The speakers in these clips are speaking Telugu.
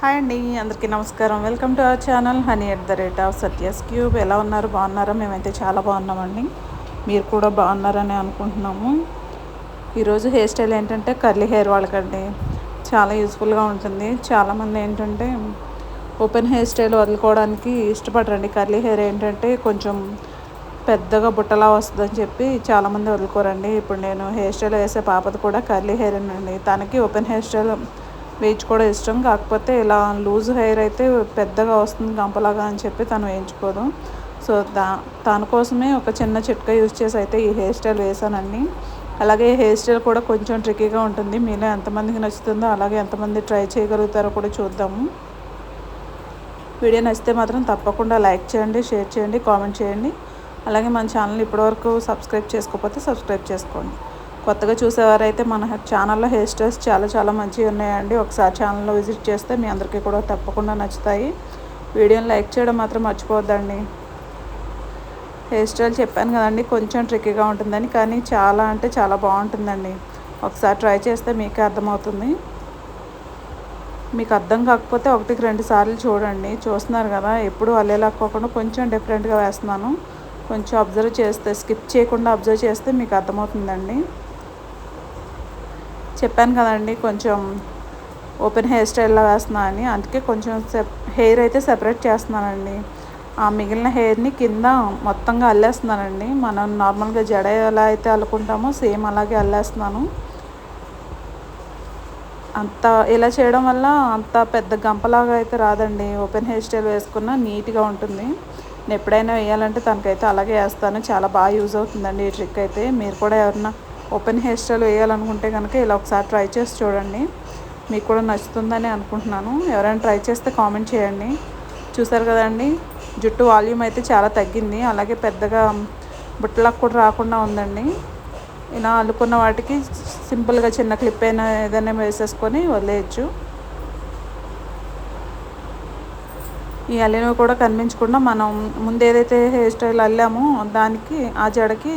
హాయ్ అండి, అందరికీ నమస్కారం. వెల్కమ్ టు అవర్ ఛానల్ హనీ@సత్యాస్ క్యూబ్. ఎలా ఉన్నారు? బాగున్నారా? మేమైతే చాలా బాగున్నామండి. మీరు కూడా బాగున్నారని అనుకుంటున్నాము. ఈరోజు హెయిర్ స్టైల్ ఏంటంటే కర్లీ హెయిర్ వాళ్ళకండి చాలా యూస్ఫుల్గా ఉంటుంది. చాలామంది ఏంటంటే ఓపెన్ హెయిర్ స్టైల్ వదులుకోవడానికి ఇష్టపడరండి. కర్లీ హెయిర్ ఏంటంటే కొంచెం పెద్దగా బుట్టలా వస్తుందని చెప్పి చాలామంది వదులుకోరండి. ఇప్పుడు నేను హెయిర్ స్టైల్ వేసే పాపది కూడా కర్లీ హెయిర్ అండి. తనకి ఓపెన్ హెయిర్ స్టైల్ వేయించుకోవడం ఇష్టం. కాకపోతే ఇలా లూజ్ హెయిర్ అయితే పెద్దగా వస్తుంది గంపలాగా అని చెప్పి తను వేయించుకోదు. సో తన కోసమే ఒక చిన్న చిట్కా యూజ్ చేసి అయితే ఈ హెయిర్ స్టైల్ వేసానండి. అలాగే హెయిర్ స్టైల్ కూడా కొంచెం ట్రిక్కీగా ఉంటుంది. మీలో ఎంతమందికి నచ్చుతుందో, అలాగే ఎంతమంది ట్రై చేయగలుగుతారో కూడా చూద్దాము. వీడియో నచ్చితే మాత్రం తప్పకుండా లైక్ చేయండి, షేర్ చేయండి, కామెంట్ చేయండి. అలాగే మన ఛానల్ ఇప్పటివరకు సబ్స్క్రైబ్ చేసుకోకపోతే సబ్స్క్రైబ్ చేసుకోండి. కొత్తగా చూసేవారైతే మన ఛానల్లో హెయిర్ స్టైల్స్ చాలా మంచిగా ఉన్నాయండి. ఒకసారి ఛానల్లో విజిట్ చేస్తే మీ అందరికీ కూడా తప్పకుండా నచ్చుతాయి. వీడియోని లైక్ చేయడం మాత్రం మర్చిపోవద్దండి. హెయిర్ స్టైల్ చెప్పాను కదండి, కొంచెం ట్రిక్కీగా ఉంటుందని, కానీ చాలా అంటే చాలా బాగుంటుందండి. ఒకసారి ట్రై చేస్తే మీకే అర్థమవుతుంది. మీకు అర్థం కాకపోతే 1-2 సార్లు చూడండి. చూస్తున్నారు కదా, ఎప్పుడు అల్లేలాక్కోకుండా కొంచెం డిఫరెంట్గా వేస్తున్నాను. కొంచెం అబ్జర్వ్ చేస్తే, స్కిప్ చేయకుండా అబ్జర్వ్ చేస్తే మీకు అర్థమవుతుందండి. చెప్పాను కదండి, కొంచెం ఓపెన్ హెయిర్ స్టైల్లో వేస్తున్నాను అని. అందుకే కొంచెం హెయిర్ అయితే సెపరేట్ చేస్తున్నానండి. ఆ మిగిలిన హెయిర్ని కింద మొత్తంగా అల్లేస్తున్నానండి. మనం నార్మల్గా జడ ఎలా అయితే అల్లుకుంటామో సేమ్ అలాగే అల్లేస్తున్నాను. ఇలా చేయడం వల్ల అంత పెద్ద గంపలాగా అయితే రాదండి. ఓపెన్ హెయిర్ స్టైల్ వేసుకున్నా నీట్గా ఉంటుంది. నేను ఎప్పుడైనా వేయాలంటే తనకైతే అలాగే వేస్తాను. చాలా బాగా యూజ్ అవుతుందండి ఈ ట్రిక్ అయితే. మీరు కూడా ఎవరన్నా ఓపెన్ హెయిర్ స్టైల్ వేయాలనుకుంటే కనుక ఇలా ఒకసారి ట్రై చేసి చూడండి. మీకు కూడా నచ్చుతుందని అనుకుంటున్నాను. ఎవరైనా ట్రై చేస్తే కామెంట్ చేయండి. చూసారు కదండి, జుట్టు వాల్యూమ్ అయితే చాలా తగ్గింది. అలాగే పెద్దగా బుట్టలకు కూడా రాకుండా ఉందండి. ఇలా అల్లుకున్న వాటికి సింపుల్గా చిన్న క్లిప్ అయినా ఏదైనా వేసేసుకొని వదిలేయచ్చు. ఈ అల్లినవి కూడా కనిపించకుండా మనం ముందు ఏదైతే హెయిర్ స్టైల్ అల్లామో దానికి ఆ జడకి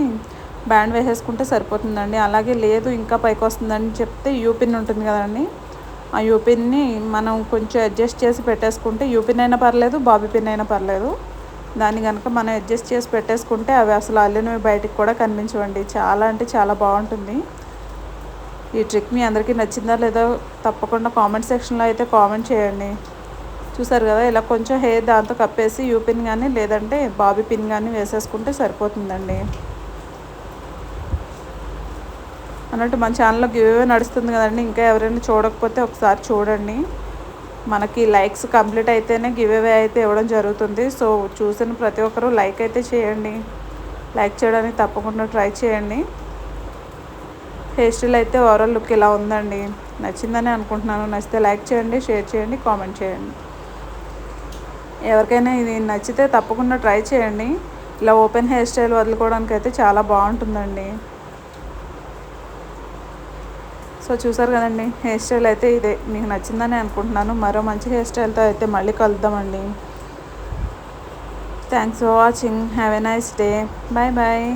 బ్యాండ్ వేసేసుకుంటే సరిపోతుందండి. అలాగే లేదు ఇంకా పైకి వస్తుందని చెప్తే యూపిన్ ఉంటుంది కదండి, ఆ యూపిన్ని మనం కొంచెం అడ్జస్ట్ చేసి పెట్టేసుకుంటే, యూపిన్ అయినా పర్లేదు, బాబీ పిన్ అయినా పర్లేదు, దాన్ని కనుక మనం అడ్జస్ట్ చేసి పెట్టేసుకుంటే అవి అసలు అల్లినవి బయటికి కూడా కనిపించవండి. చాలా అంటే చాలా బాగుంటుంది. ఈ ట్రిక్ మీ అందరికీ నచ్చిందా లేదో తప్పకుండా కామెంట్ సెక్షన్లో అయితే కామెంట్ చేయండి. చూసారు కదా, ఇలా కొంచెం హెయిర్ దాంతో కప్పేసి యూపిన్ కానీ లేదంటే బాబీ పిన్ కానీ వేసేసుకుంటే సరిపోతుందండి. అన్నట్టు మన ఛానల్లో గివ్ నడుస్తుంది కదండి, ఇంకా ఎవరైనా చూడకపోతే ఒకసారి చూడండి. మనకి లైక్స్ కంప్లీట్ అయితేనే గివ్ అయితే ఇవ్వడం జరుగుతుంది. సో చూసిన ప్రతి ఒక్కరూ లైక్ అయితే చేయండి. లైక్ చేయడానికి తప్పకుండా ట్రై చేయండి. హెయిర్ స్టైల్ అయితే ఓవరాల్ లుక్ ఇలా ఉందండి. నచ్చిందని అనుకుంటున్నాను. నచ్చితే లైక్ చేయండి, షేర్ చేయండి, కామెంట్ చేయండి. ఎవరికైనా ఇది నచ్చితే తప్పకుండా ట్రై చేయండి. ఇలా ఓపెన్ హెయిర్ స్టైల్ వదులుకోవడానికి అయితే చాలా బాగుంటుందండి. సో చూసారు కదండి, హెయిర్ స్టైల్ అయితే ఇదే. మీకు నచ్చిందని అనుకుంటున్నాను. మరో మంచి హెయిర్ స్టైల్తో అయితే మళ్ళీ కలుద్దామండి. Thanks for watching. Have a nice day. Bye bye.